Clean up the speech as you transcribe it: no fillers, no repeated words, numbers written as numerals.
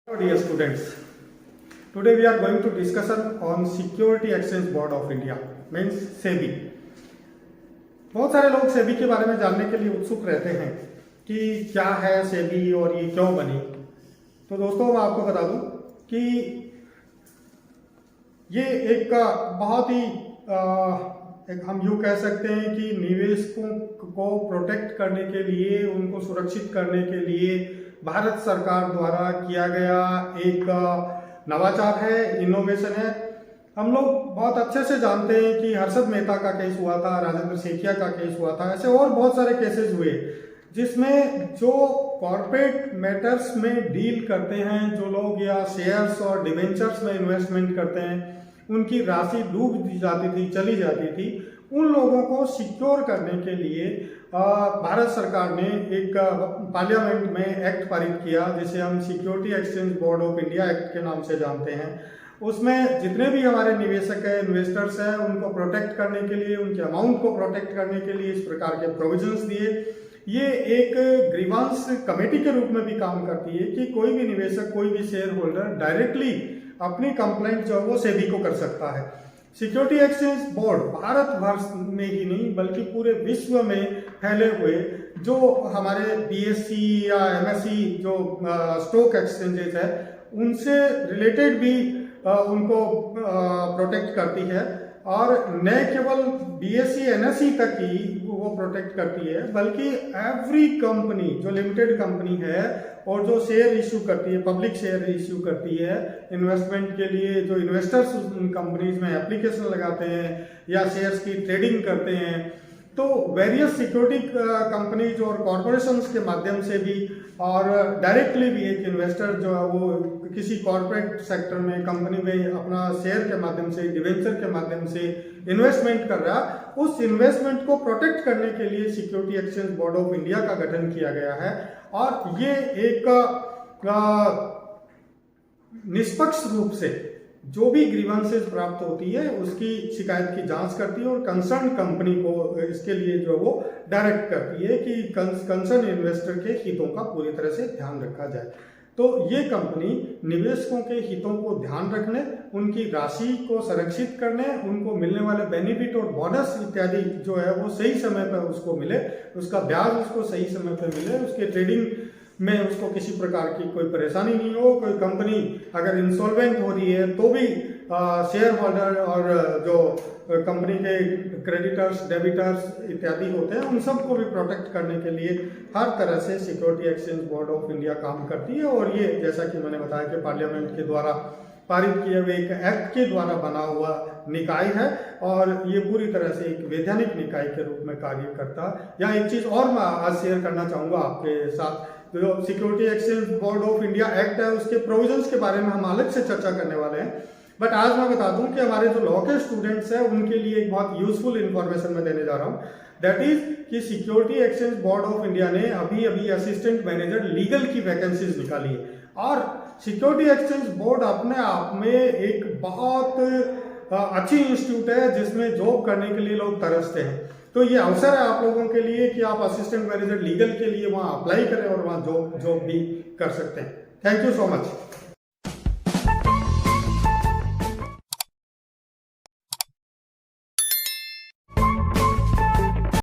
Hello dear students, today we are going to discussion on Security Exchange Board of India, means SEBI। बहुत सारे लोग सेबी के बारे में जानने के लिए उत्सुक रहते हैं कि क्या है सेबी और ये क्यों बनी। तो दोस्तों मैं आपको बता दूं कि ये एक बहुत ही एक हम यूँ कह सकते हैं कि निवेशकों को प्रोटेक्ट करने के लिए, उनको सुरक्षित करने के लिए भारत सरकार द्वारा किया गया एक नवाचार है, इनोवेशन है। हम लोग बहुत अच्छे से जानते हैं कि हर्षद मेहता का केस हुआ था, राजेंद्र सेठिया का केस हुआ था, ऐसे और बहुत सारे केसेस हुए जिसमें जो कॉर्पोरेट मैटर्स में डील करते हैं, जो लोग या शेयर्स और डिवेंचर्स में इन्वेस्टमेंट करते हैं, उनकी राशि डूब जाती थी, चली जाती थी। उन लोगों को सिक्योर करने के लिए भारत सरकार ने एक पार्लियामेंट में एक्ट पारित किया जिसे हम security exchange board of India act के नाम से जानते हैं। उसमें जितने भी हमारे निवेशक हैं, इन्वेस्टर्स हैं, उनको प्रोटेक्ट करने के लिए, उनके अमाउंट को प्रोटेक्ट करने के लिए इस प्रकार के प्रोविजंस दिए। ये एक ग्रीवांस कमेटी के रूप में भी काम करती है कि कोई भी निवेशक, कोई भी शेयर होल्डर डायरेक्टली अपनी कंप्लेंट जो है वो सेबी को कर सकता है। सिक्योरिटी एक्सचेंज बोर्ड भारत वर्ष में ही नहीं बल्कि पूरे विश्व में फैले हुए जो हमारे बीएससी या एमएससी जो स्टॉक एक्सचेंजेस है उनसे रिलेटेड भी उनको प्रोटेक्ट करती है। और न केवल बीएससी एनएससी तक ही वो प्रोटेक्ट करती है बल्कि एवरी कंपनी जो लिमिटेड कंपनी है और जो शेयर इश्यू करती है, पब्लिक शेयर इश्यू करती है इन्वेस्टमेंट के लिए, जो इन्वेस्टर्स उन कंपनीज में एप्लीकेशन लगाते हैं या शेयर्स की ट्रेडिंग करते हैं, तो वेरियस सिक्योरिटी कंपनीज और कॉरपोरेशंस के माध्यम से भी और डायरेक्टली भी एक इन्वेस्टर जो है वो किसी कॉरपोरेट सेक्टर में, कंपनी में अपना शेयर के माध्यम से, डिवेंचर के माध्यम से इन्वेस्टमेंट कर रहा, उस इन्वेस्टमेंट को प्रोटेक्ट करने के लिए security exchange board of India का गठन किया गया है। और ये एक निष्पक्ष रूप से जो भी ग्रीवेंसेस प्राप्त होती है उसकी शिकायत की जांच करती है और कंसर्न कंपनी को इसके लिए जो वो डायरेक्ट करती है कि कंसर्न इन्वेस्टर के हितों का पूरी तरह से ध्यान रखा जाए। तो ये कंपनी निवेशकों के हितों को ध्यान रखने, उनकी राशि को संरक्षित करने, उनको मिलने वाले बेनिफिट और बोनस इत्यादि जो है वो सही समय पर उसको मिले, उसका ब्याज उसको सही समय पर मिले, उसके ट्रेडिंग में उसको किसी प्रकार की कोई परेशानी नहीं हो। कोई कंपनी अगर इंसॉल्वेंट हो रही है तो भी शेयर होल्डर और जो कंपनी के क्रेडिटर्स, डेबिटर्स इत्यादि होते हैं उन सबको भी प्रोटेक्ट करने के लिए हर तरह से security exchange board of India काम करती है। और ये जैसा कि मैंने बताया कि पार्लियामेंट के द्वारा पारित किए हुए एक एक्ट के द्वारा बना हुआ निकाय है और ये पूरी तरह से एक वैधानिक निकाय के रूप में कार्य करता है। यहाँ एक चीज़ और मैं आज शेयर करना चाहूँगा आपके साथ। जो security exchange board of India act है उसके प्रोविजंस के बारे में हम अलग से चर्चा करने वाले हैं, बट आज मैं बता दूं कि हमारे जो लॉ के स्टूडेंट्स हैं उनके लिए एक बहुत यूजफुल इंफॉर्मेशन मैं देने जा रहा हूं। दैट इज कि security exchange board of India ने अभी अभी असिस्टेंट मैनेजर लीगल की वैकेंसीज निकाली है और सिक्योरिटी एक्सचेंज बोर्ड अपने आप में एक बहुत अच्छी इंस्टीट्यूट है जिसमें जॉब करने के लिए लोग तरसते हैं। तो ये अवसर है आप लोगों के लिए कि आप असिस्टेंट मैनेजर लीगल के लिए वहाँ अप्लाई करें और वहाँ जॉब भी कर सकते हैं। Thank you so much.